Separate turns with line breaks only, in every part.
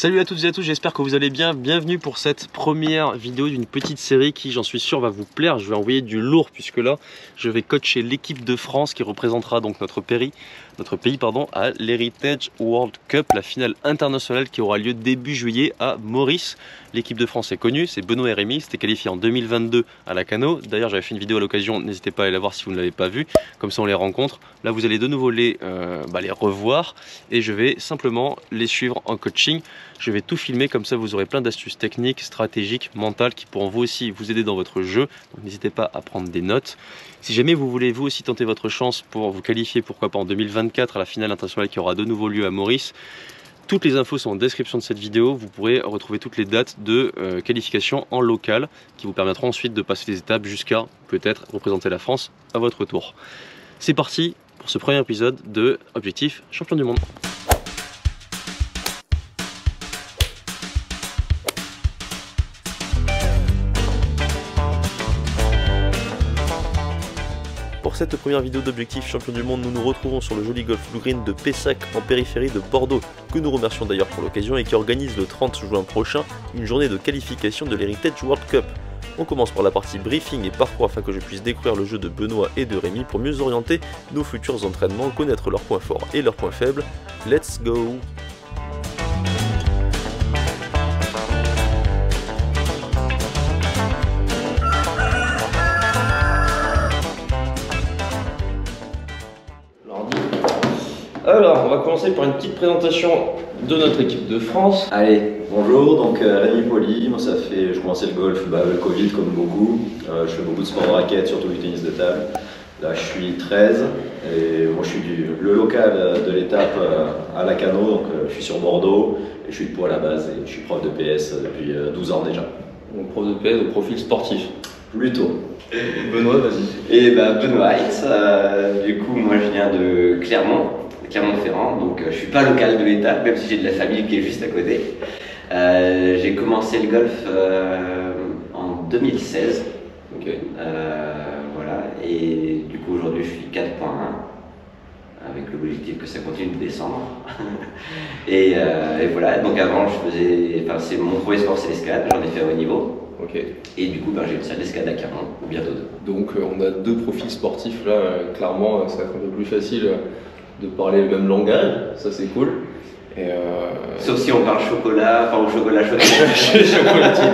Salut à toutes et à tous, j'espère que vous allez bien. Bienvenue pour cette première vidéo d'une petite série qui, j'en suis sûr, va vous plaire. Je vais envoyer du lourd puisque là, je vais coacher l'équipe de France qui représentera donc notre pays à l'Heritage World Cup, la finale internationale qui aura lieu début juillet à Maurice. L'équipe de France est connue, c'est Benoît et Rémi, c'était qualifié en 2022 à la Cano. D'ailleurs, j'avais fait une vidéo à l'occasion, n'hésitez pas à aller la voir si vous ne l'avez pas vue, comme ça on les rencontre. Là, vous allez de nouveau les revoir et je vais simplement les suivre en coaching. Je vais tout filmer, comme ça vous aurez plein d'astuces techniques, stratégiques, mentales qui pourront vous aussi vous aider dans votre jeu. Donc n'hésitez pas à prendre des notes. Si jamais vous voulez vous aussi tenter votre chance pour vous qualifier, pourquoi pas en 2024 à la finale internationale qui aura de nouveau lieu à Maurice, toutes les infos sont en description de cette vidéo. Vous pourrez retrouver toutes les dates de qualification en local qui vous permettront ensuite de passer les étapes jusqu'à peut-être représenter la France à votre tour. C'est parti pour ce premier épisode de Objectif Champion du Monde. Pour cette première vidéo d'Objectif Champion du Monde, nous nous retrouvons sur le joli golf Blue Green de Pessac en périphérie de Bordeaux, que nous remercions d'ailleurs pour l'occasion et qui organise le 30 juin prochain une journée de qualification de l'Heritage World Cup. On commence par la partie briefing et parcours afin que je puisse découvrir le jeu de Benoît et de Rémi pour mieux orienter nos futurs entraînements, connaître leurs points forts et leurs points faibles. Let's go! Alors, on va commencer par une petite présentation de notre équipe de France.
Allez, bonjour, donc Rémi Poli, moi je commençais le golf, le Covid comme beaucoup, je fais beaucoup de sport de raquette, surtout du tennis de table. Là je suis 13 et moi je suis le local de l'étape à la Cano, donc je suis sur Bordeaux et je suis de Pau à la base et je suis prof de PS depuis 12 ans déjà.
Donc prof de PS de profil sportif.
Plutôt.
Benoît, vas-y.
Et Benoît Heitz, du coup moi je viens de Clermont-Ferrand, donc je suis pas local de l'étape, même si j'ai de la famille qui est juste à côté. J'ai commencé le golf en 2016.
Ok.
Voilà, et du coup aujourd'hui je suis 4.1 avec l'objectif que ça continue de descendre. et voilà, donc avant c'est mon premier sport, c'est l'escalade, j'en ai fait à haut niveau.
Ok.
Et du coup j'ai une salle d'escalade à Clermont, bientôt deux.
Donc on a deux profils sportifs là, clairement ça va être un peu plus facile de parler le même langage, ça c'est cool. Et
Sauf si on parle chocolat, enfin au chocolat
chocolatine.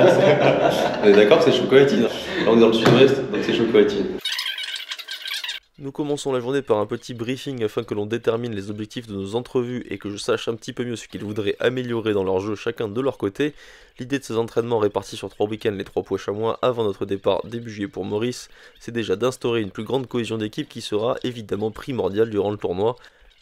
On est d'accord que c'est chocolatine. Là on est dans le sud-ouest, donc c'est chocolatine. Nous commençons la journée par un petit briefing afin que l'on détermine les objectifs de nos entrevues et que je sache un petit peu mieux ce qu'ils voudraient améliorer dans leur jeu chacun de leur côté. L'idée de ces entraînements répartis sur 3 week-ends, les 3 poids chamois avant notre départ début juillet pour Maurice, c'est déjà d'instaurer une plus grande cohésion d'équipe qui sera évidemment primordiale durant le tournoi.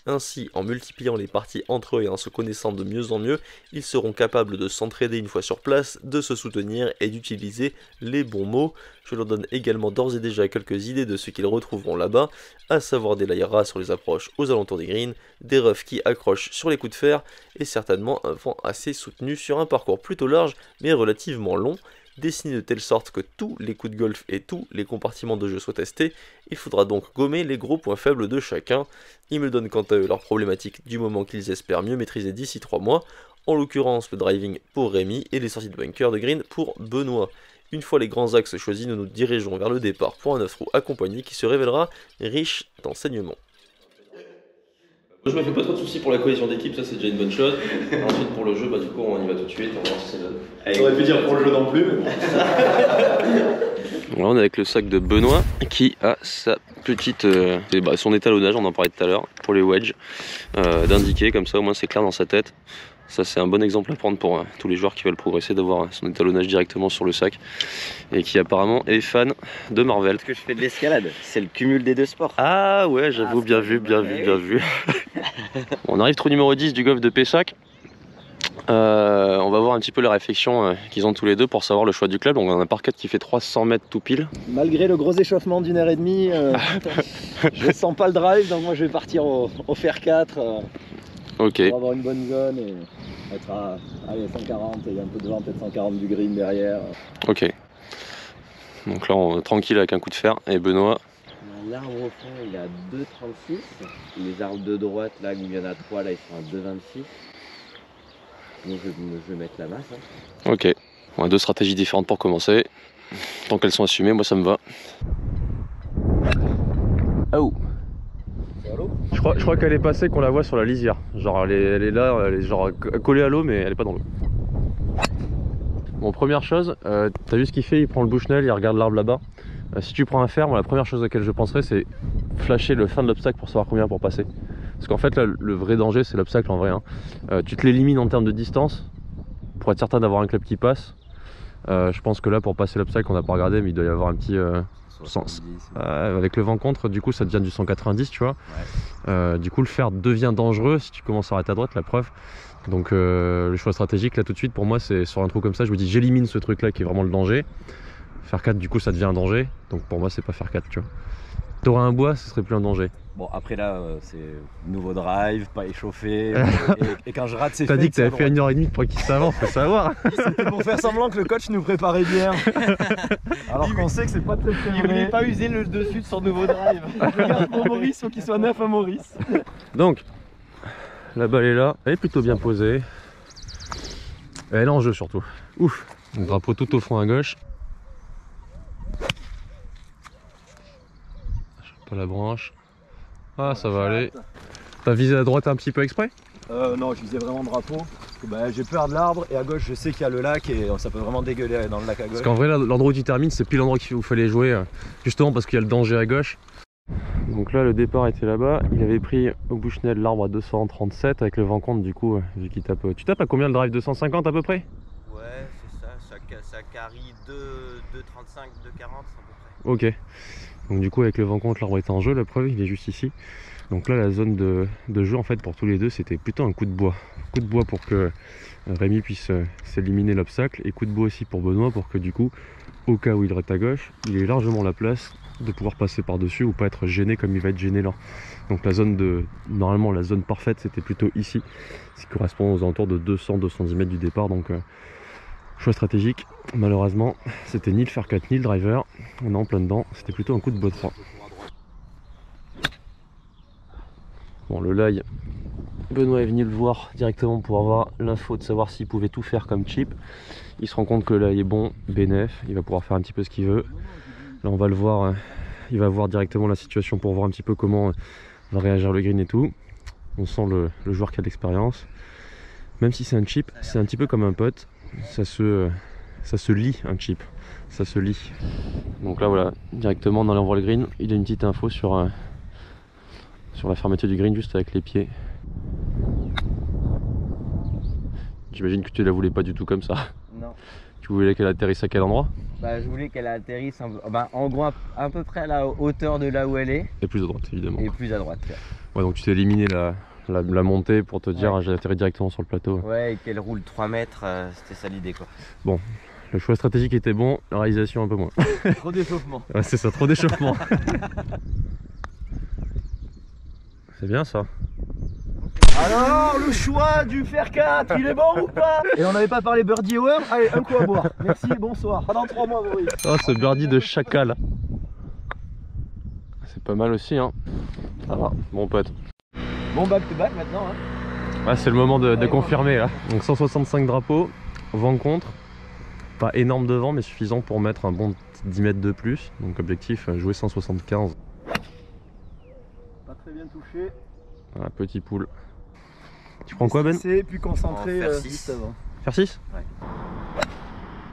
Ainsi, en multipliant les parties entre eux et en se connaissant de mieux en mieux, ils seront capables de s'entraider une fois sur place, de se soutenir et d'utiliser les bons mots. Je leur donne également d'ores et déjà quelques idées de ce qu'ils retrouveront là-bas, à savoir des layers ras sur les approches aux alentours des greens, des roughs qui accrochent sur les coups de fer, et certainement un vent assez soutenu sur un parcours plutôt large mais relativement long. Dessiné de telle sorte que tous les coups de golf et tous les compartiments de jeu soient testés, il faudra donc gommer les gros points faibles de chacun. Ils me donnent quant à eux leurs problématiques du moment qu'ils espèrent mieux maîtriser d'ici 3 mois, en l'occurrence le driving pour Rémi et les sorties de bunker de green pour Benoît. Une fois les grands axes choisis, nous nous dirigeons vers le départ pour un 9 trous accompagné qui se révélera riche d'enseignements. Je me fais pas trop de soucis pour la cohésion d'équipe, ça c'est déjà une bonne chose. Ensuite pour le jeu, du coup on y va tout de suite, on va voir si ça donne.
J'aurais pu dire pour le jeu non plus, mais bon.
Là on est avec le sac de Benoît qui a sa petite, son étalonnage, on en parlait tout à l'heure, pour les wedges, d'indiquer comme ça au moins c'est clair dans sa tête. Ça c'est un bon exemple à prendre pour tous les joueurs qui veulent progresser, d'avoir son étalonnage directement sur le sac. Et qui apparemment est fan de Marvel.
Parce que je fais de l'escalade, c'est le cumul des deux sports.
Ah ouais, j'avoue, bien vu. On arrive trou numéro 10 du golf de Pessac. On va voir un petit peu la réflexion qu'ils ont tous les deux pour savoir le choix du club. Donc on a un par 4 qui fait 300 mètres tout pile.
Malgré le gros échauffement d'1h30, je sens pas le drive, donc moi je vais partir au fer 4
ok.
Pour avoir une bonne zone et être à 140 et un peu devant, peut-être 140 du green derrière.
Ok. Donc là on est tranquille avec un coup de fer. Et Benoît?
L'arbre au fond il est à 2,36. Les arbres de droite là où il y en a 3 là ils sont à 2,26. Donc je vais mettre la masse. Hein.
Ok, on a deux stratégies différentes pour commencer. Tant qu'elles sont assumées, moi ça me va. Oh. Je crois qu'elle est passée, qu'on la voit sur la lisière. Genre elle est là, elle est genre collée à l'eau, mais elle est pas dans l'eau. Bon, première chose, t'as vu ce qu'il fait? Il prend le Bushnell, il regarde l'arbre là-bas. Si tu prends un fer, moi, la première chose à laquelle je penserais, c'est flasher le fin de l'obstacle pour savoir combien pour passer. Parce qu'en fait, là, le vrai danger, c'est l'obstacle en vrai. Hein. Tu te l'élimines en termes de distance pour être certain d'avoir un club qui passe. Je pense que là, pour passer l'obstacle, on n'a pas regardé, mais il doit y avoir un petit.
70,
avec le vent contre, du coup, ça devient du 190, tu vois.
ouais.
Du coup, le fer devient dangereux si tu commences à arrêter à droite, la preuve. Donc, le choix stratégique, là, tout de suite, pour moi, c'est sur un trou comme ça, je me dis, j'élimine ce truc-là qui est vraiment le danger. Fer 4, du coup, ça devient un danger. Donc, pour moi, c'est pas fer 4, tu vois. T'auras un bois, ce serait plus un danger.
Bon, après là, c'est nouveau drive, pas échauffé. et quand je rate, c'est
T'as dit que t'avais fait 1h30 pour qu'il s'avance, faut savoir.
C'était pour faire semblant que le coach nous préparait bien. Alors qu'on sait que c'est pas très vrai.
Il voulait pas user le dessus de son nouveau drive.
Je garde pour Maurice, faut qu'il soit neuf à Maurice.
Donc, la balle est là, elle est plutôt bien posée. Elle est en jeu surtout. Ouf, le drapeau tout au fond à gauche. Pas la branche. Ah, ça va aller. T'as visé à droite un petit peu exprès?
Non, je visais vraiment drapeau. J'ai peur de l'arbre et à gauche, je sais qu'il y a le lac et ça peut vraiment dégueuler dans le lac à gauche.
Parce qu'en vrai, l'endroit où tu termines, c'est plus l'endroit où il fallait jouer, justement parce qu'il y a le danger à gauche. Donc là, le départ était là-bas. Il avait pris au Bushnell l'arbre à 237 avec le vent contre, du coup, vu qu'il tape. Tu tapes à combien le drive? 250 à peu près?
Ouais, c'est ça. Ça carry 2,35, 2,40 à peu près.
Ok. Donc du coup, avec le vent contre, l'arbre est en jeu. La preuve, il est juste ici. Donc là, la zone de jeu, en fait, pour tous les deux, c'était plutôt un coup de bois. Coup de bois pour que Rémi puisse s'éliminer l'obstacle. Et coup de bois aussi pour Benoît pour que du coup, au cas où il reste à gauche, il ait largement la place de pouvoir passer par-dessus ou pas être gêné comme il va être gêné là. Donc la zone de... Normalement, la zone parfaite, c'était plutôt ici. Ce qui correspond aux alentours de 200-210 mètres du départ. Donc choix stratégique. Malheureusement, c'était ni le fer 4 ni le driver. On est en plein dedans. C'était plutôt un coup de bois 3. Bon, le lie, Benoît est venu le voir directement pour avoir l'info de savoir s'il pouvait tout faire comme chip. Il se rend compte que là il est bon, bénef, il va pouvoir faire un petit peu ce qu'il veut. Là on va le voir, il va voir directement la situation pour voir un petit peu comment va réagir le green et tout. On sent le joueur qui a de l'expérience. Même si c'est un chip, c'est un petit peu comme un pote. Ça se lie un chip, ça se lie. Donc là voilà, directement en allant voir le green, il a une petite info sur la fermeture du green juste avec les pieds. J'imagine que tu la voulais pas du tout comme ça.
Non.
Tu voulais qu'elle atterrisse à quel endroit?
Bah, je voulais qu'elle atterrisse en gros à peu près à la hauteur de là où elle est.
Et plus à droite évidemment.
Et plus à droite.
Ouais, donc tu t'es éliminé la montée pour te dire
Ouais.
j'ai atterri directement sur le plateau.
Ouais, et qu'elle roule 3 mètres, c'était ça l'idée quoi.
Bon, le choix stratégique était bon, la réalisation un peu moins.
Trop d'échauffement.
Ouais, c'est ça, trop d'échauffement. C'est bien ça.
Alors, le choix du fer 4, il est bon ou pas? Et on n'avait pas parlé birdie hour? Allez, un coup à boire. Merci, bonsoir. Pendant 3 mois, Maurice.
Oh, ce birdie de chacal. C'est pas mal aussi, hein. Ça va, bon pote.
Bon, back to back maintenant. Hein.
Ouais, c'est le moment de confirmer là. Donc 165 drapeaux, vent contre. Pas énorme de vent, mais suffisant pour mettre un bon 10 mètres de plus. Donc objectif, jouer 175.
Pas très bien touché.
Voilà, petit poule. Tu prends quoi Ben?
C'est plus concentré
En fer 6.
juste avant.
Faire 6?
Ouais.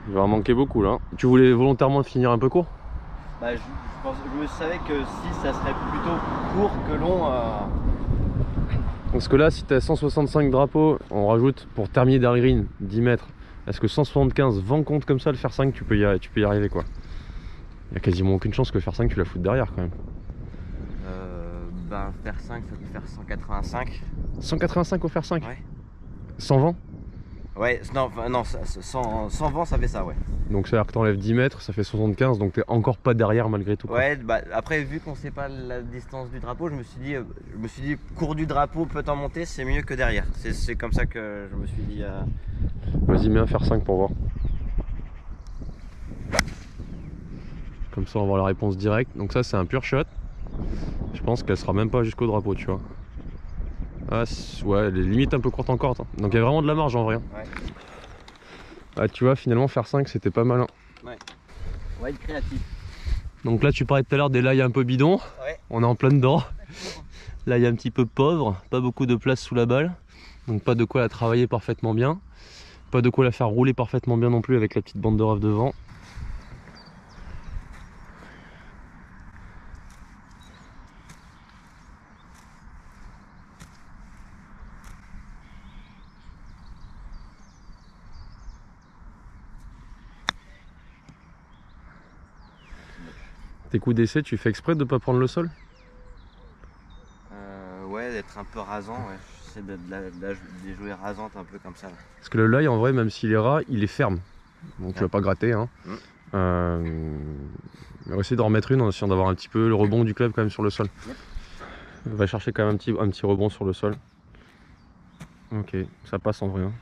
Il va en manquer beaucoup là. Tu voulais volontairement finir un peu court?
Bah, je savais que si ça serait plutôt court que long.
Parce que là, si tu as 165 drapeaux, on rajoute pour terminer derrière green 10 mètres. Est-ce que 175 vent compte comme ça, le fer 5, tu peux y arriver quoi? Il n'y a quasiment aucune chance que le fer 5 tu la foutes derrière quand même.
Ben, fer 5, ça peut faire 185.
185 au fer 5?
Ouais.
Sans vent?
Ouais, non, sans vent, ça fait ça, ouais.
Donc ça veut dire que tu enlèves 10 mètres, ça fait 75, donc t'es encore pas derrière malgré tout. Quoi.
Ouais, bah après, vu qu'on sait pas la distance du drapeau, je me suis dit court du drapeau, peut en monter, c'est mieux que derrière. C'est comme ça que je me suis dit.
Vas-y, mets un fer 5 pour voir. Comme ça, on va avoir la réponse directe. Donc ça, c'est un pur shot. Je pense qu'elle sera même pas jusqu'au drapeau, tu vois. Ah, ouais, les limites un peu courtes encore. Attends. Donc il y a vraiment de la marge en vrai.
Ouais.
Ah, tu vois, finalement faire 5 c'était pas mal.
Ouais. On va être créatif.
Donc là tu parlais tout à l'heure des lailles un peu bidons.
Ouais.
On est en plein dedans. Là il y a un petit peu pauvre, pas beaucoup de place sous la balle. Donc pas de quoi la travailler parfaitement bien. Pas de quoi la faire rouler parfaitement bien non plus avec la petite bande de rave devant. Tes coups d'essai, tu fais exprès de ne pas prendre le sol?
Ouais, d'être un peu rasant, ouais. J'essaie de les jouer rasantes un peu comme ça. Là.
Parce que le laille, en vrai, même s'il est ras, il est ferme. Donc tu vas pas gratter. Hein. On va essayer d'en remettre une en essayant d'avoir un petit peu le rebond du club quand même sur le sol. On va chercher quand même un petit rebond sur le sol. Ok, ça passe en vrai. Hein.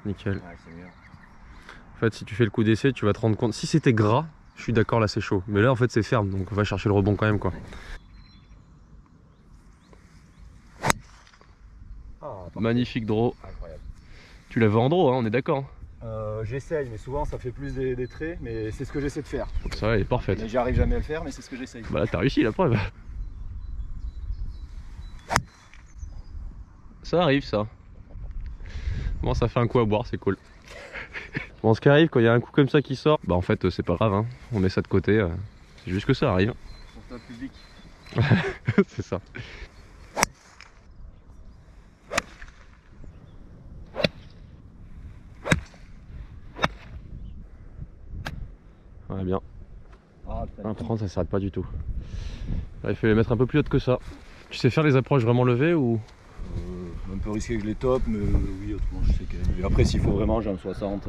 Nickel.
Ouais, c'est mieux.
En fait, si tu fais le coup d'essai, tu vas te rendre compte. Si c'était gras, je suis d'accord, là c'est chaud. Mais là, en fait, c'est ferme, donc on va chercher le rebond quand même, quoi. Ah, magnifique draw.
Incroyable.
Tu l'avais en draw, hein, on est d'accord.
J'essaye, mais souvent ça fait plus des traits, mais c'est ce que j'essaie de faire.
Ça va, elle est parfaite.
Mais j'arrive jamais à le faire, mais c'est ce que j'essaye.
Bah là, t'as réussi, la preuve. Ça arrive, ça. Bon, ça fait un coup à boire, c'est cool. Bon, ce qui arrive quand il y a un coup comme ça qui sort, bah en fait c'est pas grave, hein. On met ça de côté, c'est juste que ça arrive.
Pour toi public.
C'est ça. Ouais, bien. Prendre, ça s'arrête pas du tout. Là, il faut les mettre un peu plus haute que ça. Tu sais faire les approches vraiment levées ou?
Un peu risqué que je les top, mais oui, autrement je sais que. Et après, s'il faut vraiment, j'ai un 60.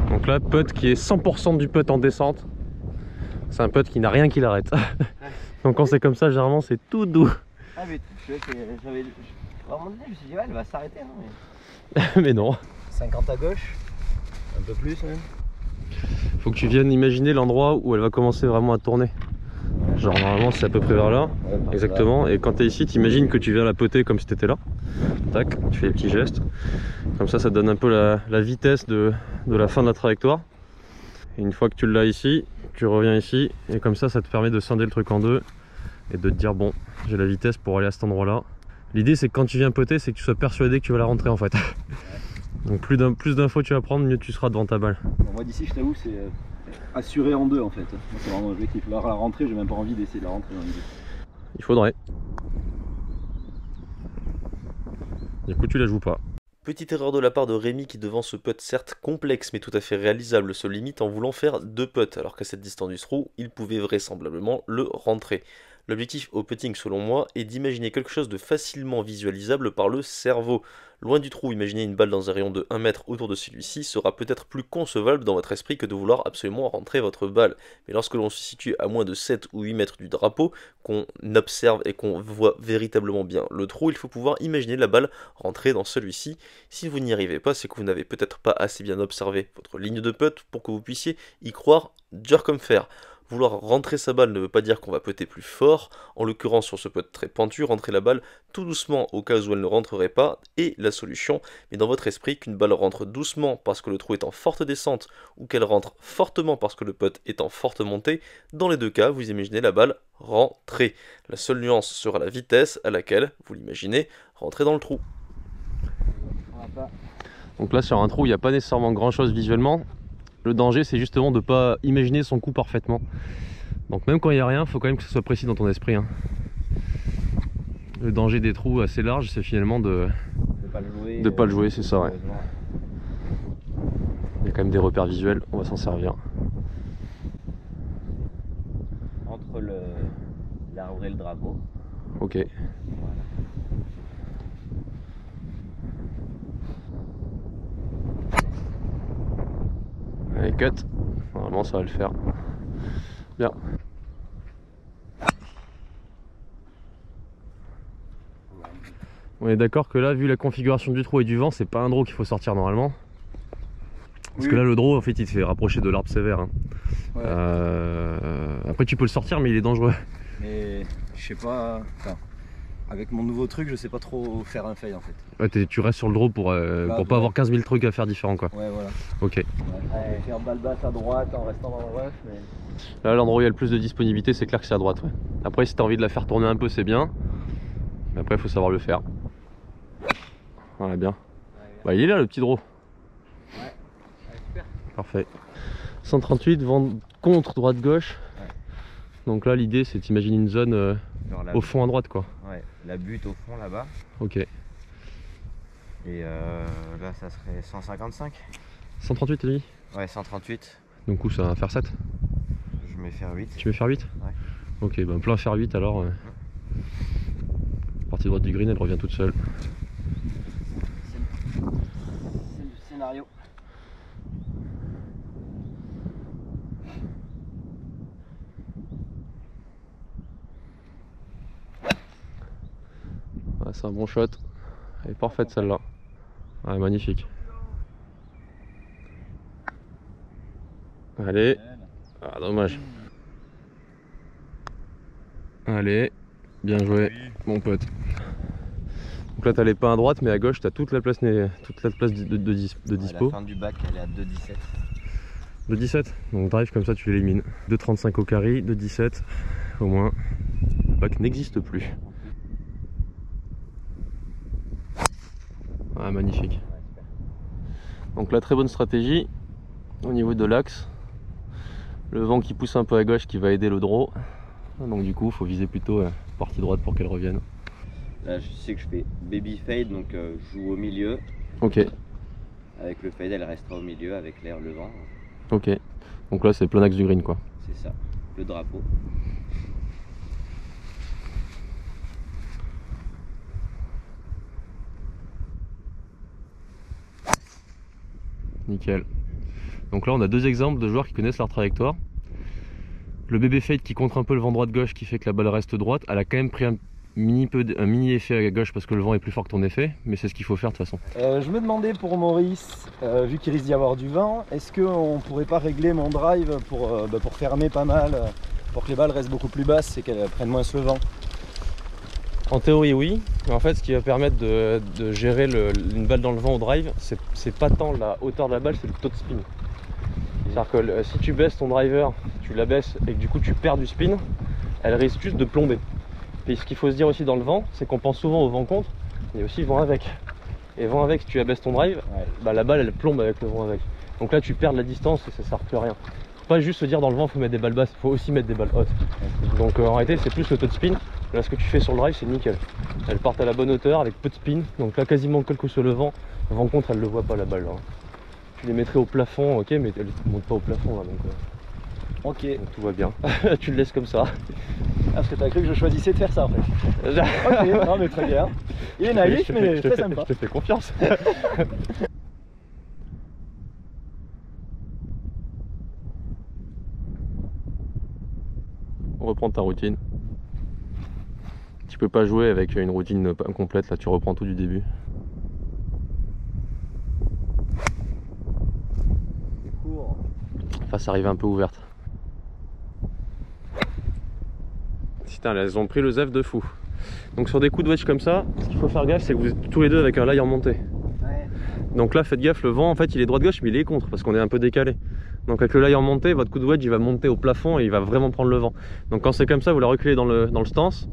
Donc là, putt qui est 100% du putt en descente. C'est un putt qui n'a rien qui l'arrête. Donc quand c'est comme ça, généralement c'est tout doux.
Ah mais j'avais vraiment dit, je me suis dit ouais, elle va s'arrêter. Hein,
mais... mais non.
50 à gauche, un peu plus même.
Faut que tu viennes imaginer l'endroit où elle va commencer vraiment à tourner. Genre normalement c'est à peu près vers là, exactement. Et quand tu es ici, tu imagines que tu viens la poter comme si tu étais là. Tac, tu fais les petits gestes. Comme ça, ça donne un peu la vitesse de la fin de la trajectoire. Et une fois que tu l'as ici, tu reviens ici. Et comme ça, ça te permet de scinder le truc en deux. Et de te dire, bon, j'ai la vitesse pour aller à cet endroit-là. L'idée, c'est que quand tu viens poter, c'est que tu sois persuadé que tu vas la rentrer en fait. Donc plus d'infos tu vas prendre, mieux tu seras devant ta balle.
Bon, moi d'ici, je t'avoue, c'est assuré en deux en fait. Moi, c'est vraiment l'objectif. Là, la rentrée, j'ai même pas envie d'essayer de la rentrer dans l'idée.
Il faudrait. Du coup, tu la joues pas.
Petite erreur de la part de Rémi qui, devant ce putt certes complexe mais tout à fait réalisable, se limite en voulant faire 2 putts, alors qu'à cette distance du trou, il pouvait vraisemblablement le rentrer. L'objectif au putting selon moi est d'imaginer quelque chose de facilement visualisable par le cerveau. Loin du trou, imaginer une balle dans un rayon de 1 mètre autour de celui-ci sera peut-être plus concevable dans votre esprit que de vouloir absolument rentrer votre balle. Mais lorsque l'on se situe à moins de 7 ou 8 mètres du drapeau, qu'on observe et qu'on voit véritablement bien le trou, il faut pouvoir imaginer la balle rentrer dans celui-ci. Si vous n'y arrivez pas, c'est que vous n'avez peut-être pas assez bien observé votre ligne de putt pour que vous puissiez y croire dur comme fer. Vouloir rentrer sa balle ne veut pas dire qu'on va putter plus fort, en l'occurrence sur ce putt très pentu, rentrer la balle tout doucement au cas où elle ne rentrerait pas est la solution, mais dans votre esprit qu'une balle rentre doucement parce que le trou est en forte descente ou qu'elle rentre fortement parce que le putt est en forte montée, dans les deux cas vous imaginez la balle rentrer. La seule nuance sera la vitesse à laquelle vous l'imaginez rentrer dans le trou.
Donc là sur un trou il n'y a pas nécessairement grand chose visuellement. Le danger c'est justement de ne pas imaginer son coup parfaitement. Donc même quand il n'y a rien, il faut quand même que ce soit précis dans ton esprit. Hein. Le danger des trous assez larges, c'est finalement de ne pas le jouer, c'est ça. Ouais. Il y a quand même des repères visuels, on va s'en servir.
entre l'arbre et le drapeau.
Ok.
Voilà.
Allez, cut. Normalement ça va le faire. Bien. On est d'accord que là, vu la configuration du trou et du vent, c'est pas un draw qu'il faut sortir normalement. Parce que là, le draw, en fait, il te fait rapprocher de l'arbre sévère. Hein.
Ouais.
Après, tu peux le sortir, mais il est dangereux.
Mais je sais pas. Enfin, avec mon nouveau truc, je sais pas trop faire un fade en fait.
Ouais, tu restes sur le draw pour pas avoir 15 000 trucs à faire différents, quoi.
Ouais, voilà.
Ok.
Ouais, faire balle basse à droite en restant dans le rough, mais.
Là, l'endroit où il y a le plus de disponibilité, c'est clair que c'est à droite. Ouais. Après, si tu as envie de la faire tourner un peu, c'est bien. Mais après, il faut savoir le faire. Voilà, bien. Bah, il est là, le petit draw.
Ouais, super.
Parfait. 138, vent contre droite-gauche.
Ouais.
Donc là, l'idée, c'est d'imaginer une zone au fond à droite, quoi.
Ouais, la butte au fond là-bas.
Ok.
Et là, ça serait 155.
138, t'as dit?
Ouais, 138.
Donc où ça va faire 7?
Je mets faire 8.
Tu veux faire 8?
Ouais.
Ok, ben plein faire 8 alors. Partie droite du green, elle revient toute seule.
C'est le scénario.
Ouais, c'est un bon shot. Elle est parfaite celle-là. Ouais, magnifique. Allez. Ah, dommage. Allez. Bien joué, mon pote. Donc là, t'as les pins à droite, mais à gauche, t'as toute la place de dispo.
La fin du bac, elle est à 2,17.
2,17. Donc drive comme ça, tu l'élimines. 2,35 au carry, 2,17. Au moins, le bac n'existe plus. Ah, magnifique. Donc là, très bonne stratégie au niveau de l'axe. Le vent qui pousse un peu à gauche qui va aider le draw. Donc du coup, il faut viser plutôt partie droite pour qu'elle revienne.
Là, je sais que je fais baby fade, donc je joue au milieu.
Ok,
Avec le fade, elle restera au milieu avec l'air, le vent.
ok. Donc là, c'est plein axe du green, quoi.
C'est ça, le drapeau.
Nickel. Donc là, on a deux exemples de joueurs qui connaissent leur trajectoire. Le bébé fade qui contre un peu le vent droite-gauche qui fait que la balle reste droite. Elle a quand même pris un mini effet à gauche parce que le vent est plus fort que ton effet, mais c'est ce qu'il faut faire de toute façon.
Je me demandais pour Maurice, vu qu'il risque d'y avoir du vent, est-ce qu'on pourrait pas régler mon drive pour fermer pas mal, pour que les balles restent beaucoup plus basses et qu'elles prennent moins le vent?
En théorie, oui. Mais en fait, ce qui va permettre de gérer une balle dans le vent au drive, c'est pas tant la hauteur de la balle, c'est le taux de spin. C'est-à-dire que si tu baisses ton driver, tu la baisses et que du coup tu perds du spin, elle risque juste de plomber. Et ce qu'il faut se dire aussi dans le vent, c'est qu'on pense souvent au vent contre, mais aussi vent avec. Et vent avec, si tu abaisses ton drive, bah, la balle elle plombe avec le vent avec. Donc là tu perds de la distance et ça sert plus à rien. Faut pas juste se dire dans le vent faut mettre des balles basses, il faut aussi mettre des balles hautes. Donc en réalité c'est plus le taux de spin. Là ce que tu fais sur le drive c'est nickel. Elles partent à la bonne hauteur avec peu de spin. Donc là quasiment quel que soit le vent contre elle le voit pas la balle. Hein. Tu les mettrais au plafond, ok, mais elles ne montent pas au plafond là, donc tout va bien. Tu le laisses comme ça.
Ah, parce que t'as cru que je choisissais de faire ça en fait. Ok, non mais très bien. Il est naïf mais très sympa.
Je te fais confiance. On reprend ta routine. Tu peux pas jouer avec une routine incomplète, là tu reprends tout du début. Face arrivée un peu ouverte. Putain, elles ont pris le zef de fou. Donc sur des coups de wedge comme ça, ce qu'il faut faire gaffe, c'est que vous êtes tous les deux avec un lie en montée. Ouais. Donc là, faites gaffe, le vent en fait il est droite-gauche, mais il est contre parce qu'on est un peu décalé. Donc avec le lie en montée, votre coup de wedge il va monter au plafond et il va vraiment prendre le vent. Donc quand c'est comme ça, vous la reculez dans le stance.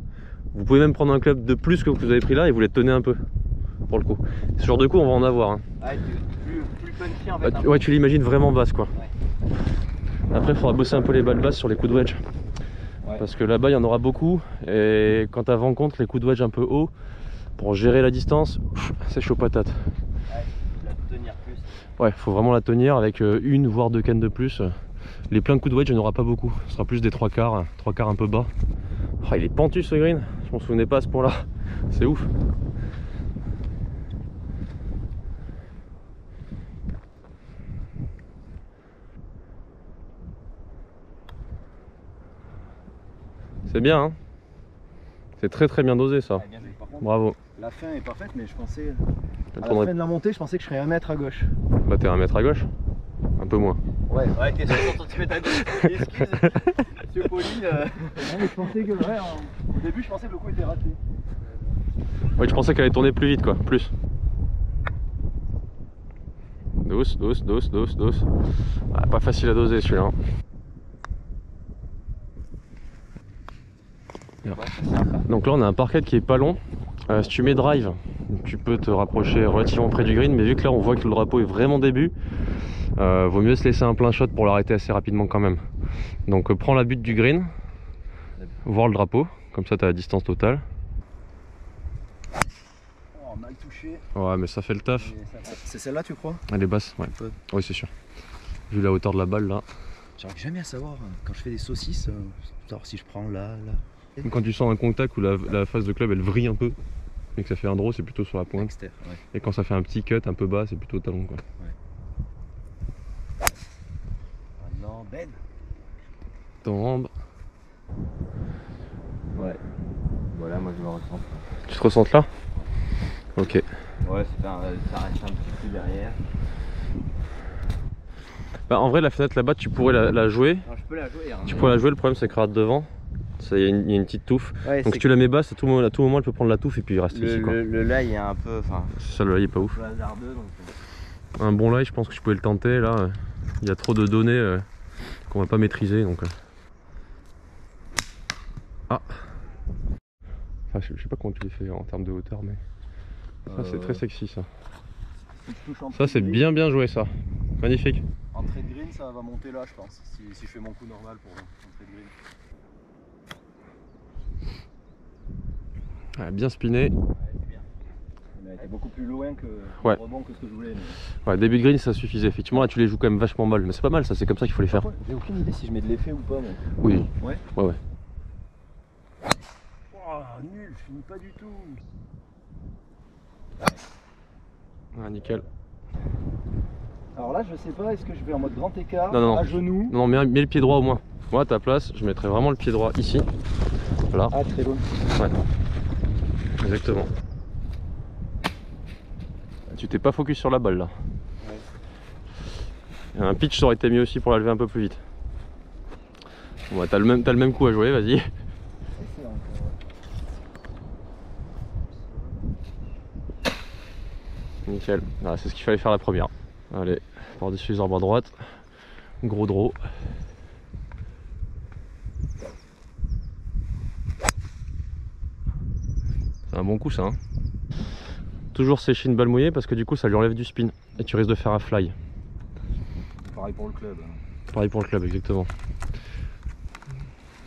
Vous pouvez même prendre un club de plus que vous avez pris là et vous les tenez un peu. Pour le coup. Ce genre de coup, on va en avoir. Hein.
Ah, plus punchy en fait.
Ouais, tu l'imagines vraiment basse quoi. Ouais. Après, il faudra bosser un peu les balles basses sur les coups de wedge. Ouais. Parce que là-bas, il y en aura beaucoup. Et quand tu as vent contre, les coups de wedge un peu haut, pour gérer la distance, c'est chaud patate.
Ouais, la tenir plus.
Ouais, faut vraiment la tenir avec une voire deux cannes de plus. Les pleins de coups de wedge, il n'y en aura pas beaucoup. Ce sera plus des trois quarts un peu bas. Oh, il est pentu ce green. Je m'en souvenais pas à ce point-là. C'est ouf. C'est bien, hein. C'est très très bien dosé ça. Ouais, bien joué, par contre, bravo.
La fin est parfaite, mais je pensais à la fin de la montée, je pensais que je serais 1 mètre à gauche.
Bah t'es 1 mètre à gauche.
Un peu moins.
Ouais.
Ouais, t'es 60 cm à gauche. Excuse, monsieur Poli.
Mais je pensais que, ouais, au début, je pensais que le coup était raté.
Ouais, je pensais qu'elle allait tourner plus vite, quoi. Plus. Douce, douce, douce, douce, douce. Ah, pas facile à doser celui-là. Donc là, on a un parquet qui est pas long. Si tu mets drive, tu peux te rapprocher relativement près du green, mais vu que là on voit que le drapeau est vraiment début, vaut mieux se laisser un plein shot pour l'arrêter assez rapidement quand même. Donc prends la butte du green, voir le drapeau, comme ça tu as la distance totale.
Oh, mal touché.
Ouais, mais ça fait le taf.
C'est celle-là, tu crois?
Elle est basse, ouais. Oui, c'est sûr. Vu la hauteur de la balle là.
J'arrive jamais à savoir, quand je fais des saucisses, savoir si je prends là.
Quand tu sens un contact où la face de club elle vrille un peu et que ça fait un draw, c'est plutôt sur la pointe.
Exter, ouais.
Et quand ça fait un petit cut un peu bas, c'est plutôt talon quoi.
Ouais. Ah non, Ben.
Tombe.
Ouais. Voilà, moi je me ressens.
Tu te ressentes là? Ok.
Ouais, ça reste un petit peu derrière.
Bah, en vrai, la fenêtre là-bas, tu pourrais la jouer.
Non, je peux la jouer. Hein,
Tu pourrais la jouer, le problème c'est que rate devant. Il y a une petite touffe.
Ouais,
donc si tu la mets basse, à tout moment elle peut prendre la touffe et puis rester ici quoi.
Le lie est un peu.
C'est ça, le lie est pas ouf.
Un peu hasardeux donc.
Un bon lie, je pense que je pouvais le tenter là. Il y a trop de données qu'on va pas maîtriser donc. Ah. Enfin, je sais pas comment tu les fais en termes de hauteur, mais ça c'est très sexy ça.
Si je touche
Ça c'est bien joué ça. Magnifique.
Entrée de green, ça va monter là, je pense. Si je fais mon coup normal pour entrée de green.
Ouais, bien spiné.
Ouais, c'est bien. On a été beaucoup plus loin que
ouais.
le rebond que ce que je voulais. Mais...
Ouais, début de green ça suffisait. Effectivement là tu les joues quand même vachement mal, mais c'est pas mal ça, c'est comme ça qu'il faut les faire.
J'ai aucune idée si je mets de l'effet ou pas. Moi.
Oui.
Ouais.
Ouais.
Oh, nul, je finis pas du tout.
Ah, nickel.
Alors là, je sais pas, est-ce que je vais en mode grand écart,
non.
à genoux?
Non, mets le pied droit au moins. Moi à ta place, je mettrais vraiment le pied droit ici. Voilà.
Ah, très loin.
Ouais. Exactement. Tu t'es pas focus sur la balle là. Ouais. Un pitch ça aurait été mieux aussi pour la lever un peu plus vite. Bon, bah, t'as le même coup à jouer, vas-y. Nickel. Voilà, c'est ce qu'il fallait faire la première. Allez, par-dessus les arbres à droite. Gros draw. C'est un bon coup ça. Hein. Toujours sécher une balle mouillée parce que du coup ça lui enlève du spin. Et tu risques de faire un fly.
Pareil pour le club.
Pareil pour le club, exactement.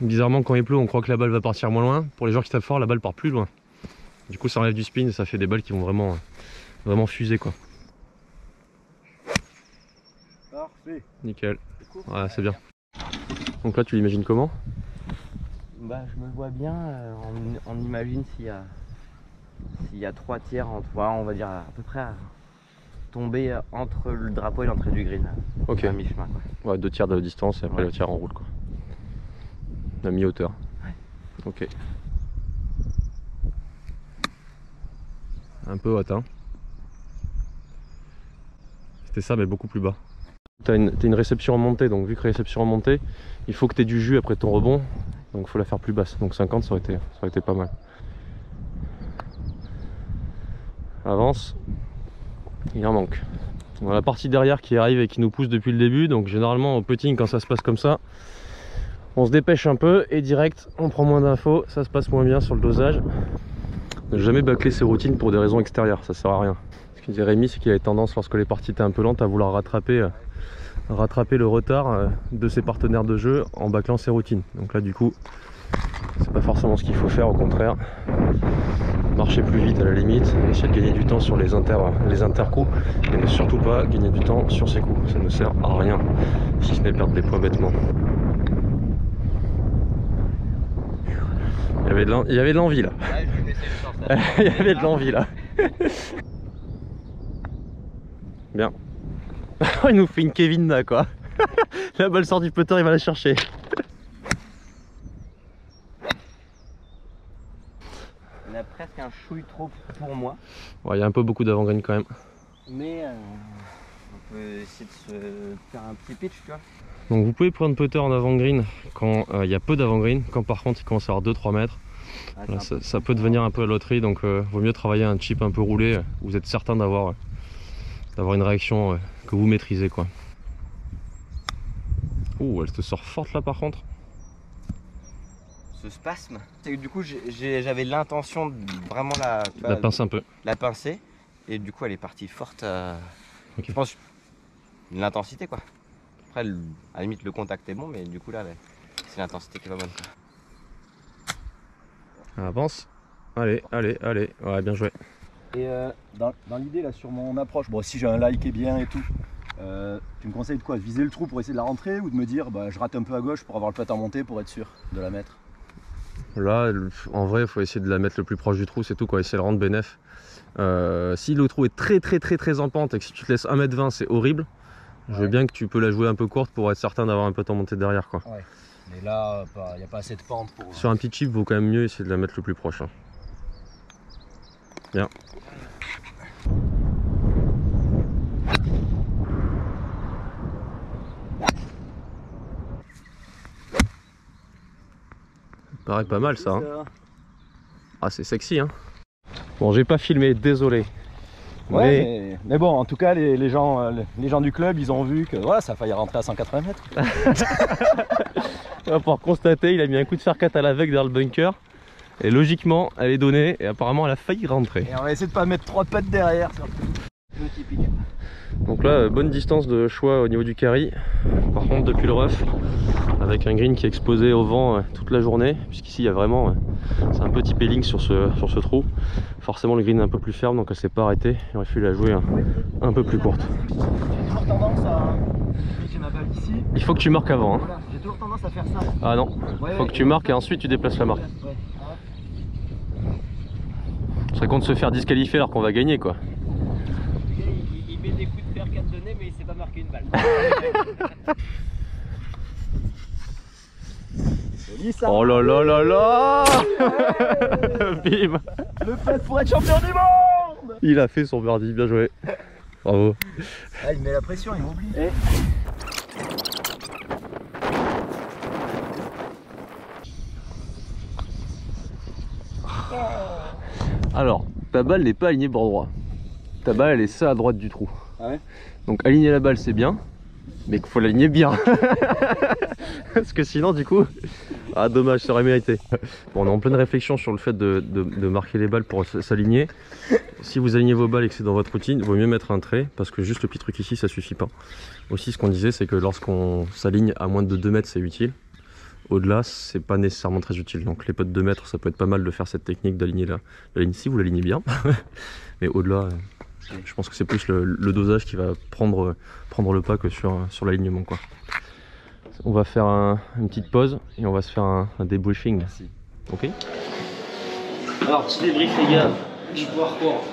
Bizarrement quand il pleut on croit que la balle va partir moins loin. Pour les joueurs qui tapent fort la balle part plus loin. Du coup ça enlève du spin et ça fait des balles qui vont vraiment fuser quoi.
Parfait.
Nickel. Ouais c'est bien. Donc là tu l'imagines comment?
Bah je me vois bien, on imagine s'il y a 3 tiers entre, on va dire à peu près à tomber entre le drapeau et l'entrée du green.
Ok.
À mi-chemin quoi.
Ouais, 2 tiers de distance et après le tiers en roule quoi. À mi-hauteur.
Ouais.
Ok. Un peu haute hein. C'était ça mais beaucoup plus bas. T'as une réception en montée, donc vu que réception en montée, il faut que tu aies du jus après ton rebond. Donc il faut la faire plus basse. Donc 50 ça aurait été pas mal. Avance. Il en manque. On a la partie derrière qui arrive et qui nous pousse depuis le début. Donc généralement au putting quand ça se passe comme ça, on se dépêche un peu et direct on prend moins d'infos. Ça se passe moins bien sur le dosage. Ne jamais bâcler ses routines pour des raisons extérieures, ça sert à rien. Ce qu'il disait Rémi, c'est qu'il avait tendance lorsque les parties étaient un peu lentes à vouloir rattraper le retard de ses partenaires de jeu en bâclant ses routines. Donc là du coup c'est pas forcément ce qu'il faut faire, au contraire marcher plus vite à la limite, essayer de gagner du temps sur les intercoups et ne surtout pas gagner du temps sur ses coups, ça ne sert à rien si ce n'est perdre des points bêtement. Il y avait de l'envie là.
Ouais, je vais laisser le temps,
Il y avait de l'envie là. Bien. Il nous fait une Kevin là quoi. La balle sort du putter, il va la chercher.
Il a presque un chouille trop pour moi.
Ouais, il y a un peu beaucoup d'avant-grain quand même.
Mais peut essayer de se faire un petit pitch, tu vois.
Donc vous pouvez prendre putter en avant-green quand il y a peu d'avant-green, quand par contre il commence à avoir 2-3 mètres. Là, ça peut devenir un peu à loterie, donc vaut mieux travailler un chip un peu roulé, où vous êtes certain d'avoir une réaction que vous maîtrisez, quoi. Ouh, elle te sort forte là par contre.
Ce spasme, c'est que du coup j'avais l'intention de vraiment
La pincer un peu.
La pincer, et du coup elle est partie forte.
Okay.
Je pense l'intensité quoi. Après à la limite le contact est bon, mais du coup là c'est l'intensité qui est pas bonne, quoi.
Avance. Allez, allez, allez. Ouais, bien joué.
Et dans l'idée là sur mon approche, bon si j'ai un like est bien et tout, tu me conseilles de quoi? De viser le trou pour essayer de la rentrer, ou de me dire bah, je rate un peu à gauche pour avoir le putt à monter pour être sûr de la mettre?
Là, en vrai, il faut essayer de la mettre le plus proche du trou, c'est tout, quoi. Essayer de rendre bénef. Si le trou est très en pente et que si tu te laisses 1,20 m, c'est horrible, je veux bien que tu peux la jouer un peu courte pour être certain d'avoir un putt en montée derrière, quoi.
Ouais. Mais là, il n'y a pas assez de pente pour...
Sur un petit chip, il vaut quand même mieux essayer de la mettre le plus proche, hein. Bien. Ça paraît pas mal ça, hein. Ah, c'est sexy, hein. Bon, j'ai pas filmé, désolé.
Ouais, mais bon, en tout cas, les gens du club, ils ont vu que voilà, ça a failli rentrer à 180 mètres.
Pour constater, il a mis un coup de fer 4 à l'aveugle vers le bunker. Et logiquement, elle est donnée et apparemment, elle a failli rentrer.
Et on va essayer de pas mettre 3 putts derrière. Le typique.
Donc là, bonne distance de choix au niveau du carry. Par contre, depuis le rough, avec un green qui est exposé au vent toute la journée, puisqu'ici il y a vraiment, c'est un petit pelling sur ce trou. Forcément, le green est un peu plus ferme, donc elle s'est pas arrêtée. Il aurait fallu la jouer un peu plus courte.
J'ai toujours tendance à... J'ai ma balle ici.
Il faut que tu marques avant, hein.
Voilà, j'ai toujours tendance à faire ça.
Ah non, il faut que tu marques et ensuite tu déplaces la marque.
Ouais.
Ce serait con de se faire disqualifier alors qu'on va gagner, quoi.
Il met des coups de fer 4 donnés, mais il sait pas marquer une balle.
Joli ça.
Oh là là là là. Bim.
Le fait pour être champion du monde.
Il a fait son birdie, bien joué. Bravo.
Ah, il met la pression, il m'oublie.
Alors, ta balle n'est pas alignée bord droit. Ta balle, elle est ça à droite du trou.
Ah ouais?
Donc aligner la balle, c'est bien, mais qu'il faut l'aligner bien. Parce que sinon, du coup, ah dommage, ça aurait mérité. Bon, on est en pleine réflexion sur le fait de marquer les balles pour s'aligner. Si vous alignez vos balles et que c'est dans votre routine, il vaut mieux mettre un trait, parce que juste le petit truc ici, ça suffit pas. Aussi, ce qu'on disait, c'est que lorsqu'on s'aligne à moins de 2 mètres, c'est utile. Au-delà, c'est pas nécessairement très utile. Donc les potes de 2 mètres, ça peut être pas mal de faire cette technique d'aligner la ligne si vous l'alignez bien. Mais au-delà, je pense que c'est plus le dosage qui va prendre le pas que sur l'alignement, quoi. On va faire une petite pause et on va se faire un débriefing.
Merci.
Ok.
Alors, petit débrief les gars. Je peux reprendre.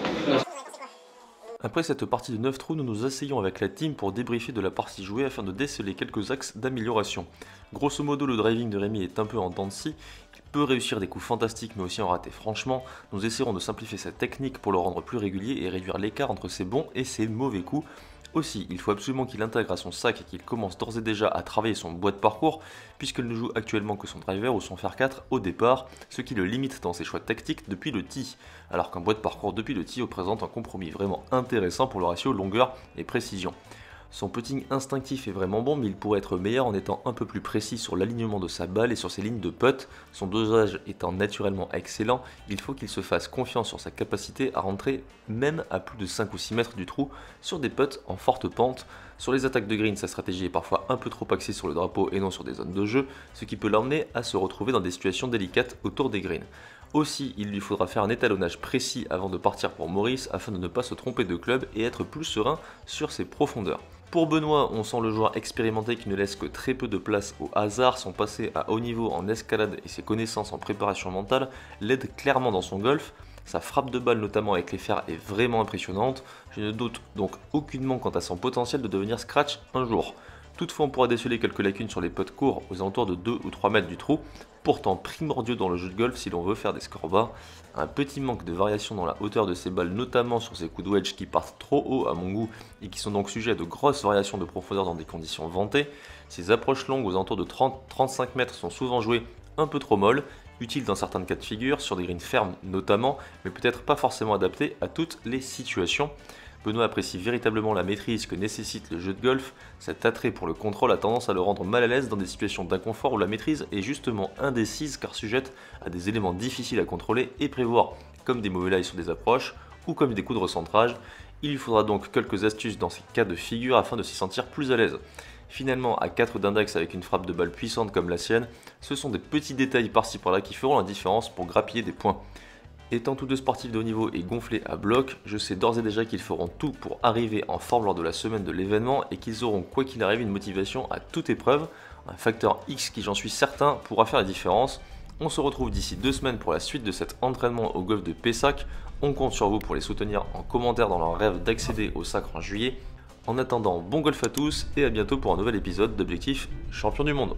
Après cette partie de 9 trous, nous nous asseyons avec la team pour débriefer de la partie jouée afin de déceler quelques axes d'amélioration. Grosso modo, le driving de Rémi est un peu en dents de scie. Il peut réussir des coups fantastiques mais aussi en rater franchement. Nous essaierons de simplifier sa technique pour le rendre plus régulier et réduire l'écart entre ses bons et ses mauvais coups. Aussi, il faut absolument qu'il intègre à son sac et qu'il commence d'ores et déjà à travailler son bois de parcours, puisqu'il ne joue actuellement que son driver ou son fer 4 au départ, ce qui le limite dans ses choix tactiques depuis le tee, alors qu'un bois de parcours depuis le tee représente un compromis vraiment intéressant pour le ratio longueur et précision. Son putting instinctif est vraiment bon, mais il pourrait être meilleur en étant un peu plus précis sur l'alignement de sa balle et sur ses lignes de putt. Son dosage étant naturellement excellent, il faut qu'il se fasse confiance sur sa capacité à rentrer même à plus de 5 ou 6 mètres du trou sur des putts en forte pente. Sur les attaques de green, sa stratégie est parfois un peu trop axée sur le drapeau et non sur des zones de jeu, ce qui peut l'emmener à se retrouver dans des situations délicates autour des greens. Aussi, il lui faudra faire un étalonnage précis avant de partir pour Maurice afin de ne pas se tromper de club et être plus serein sur ses profondeurs. Pour Benoît, on sent le joueur expérimenté qui ne laisse que très peu de place au hasard. Son passé à haut niveau en escalade et ses connaissances en préparation mentale l'aident clairement dans son golf. Sa frappe de balle, notamment avec les fers, est vraiment impressionnante. Je ne doute donc aucunement quant à son potentiel de devenir scratch un jour. Toutefois, on pourra déceler quelques lacunes sur les putts courts aux alentours de 2 ou 3 mètres du trou.
pourtant primordiaux dans le jeu de golf si l'on veut faire des scores bas. Un petit manque de variation dans la hauteur de ses balles, notamment sur ses coups de wedge qui partent trop haut à mon goût et qui sont donc sujets à de grosses variations de profondeur dans des conditions ventées. Ses approches longues aux alentours de 30-35 mètres sont souvent jouées un peu trop molles, utiles dans certains cas de figure, sur des greens fermes notamment, mais peut-être pas forcément adaptées à toutes les situations. Benoît apprécie véritablement la maîtrise que nécessite le jeu de golf. Cet attrait pour le contrôle a tendance à le rendre mal à l'aise dans des situations d'inconfort où la maîtrise est justement indécise car sujette à des éléments difficiles à contrôler et prévoir, comme des mauvais lies sur des approches ou comme des coups de recentrage. Il lui faudra donc quelques astuces dans ces cas de figure afin de s'y sentir plus à l'aise. Finalement, à 4 d'index avec une frappe de balle puissante comme la sienne, ce sont des petits détails par-ci par-là qui feront la différence pour grappiller des points. Étant tous deux sportifs de haut niveau et gonflés à bloc, je sais d'ores et déjà qu'ils feront tout pour arriver en forme lors de la semaine de l'événement et qu'ils auront quoi qu'il arrive une motivation à toute épreuve, un facteur X qui j'en suis certain pourra faire la différence. On se retrouve d'ici 2 semaines pour la suite de cet entraînement au golf de Pessac. On compte sur vous pour les soutenir en commentaire dans leur rêve d'accéder au sacre en juillet. En attendant, bon golf à tous et à bientôt pour un nouvel épisode d'Objectif Champion du Monde.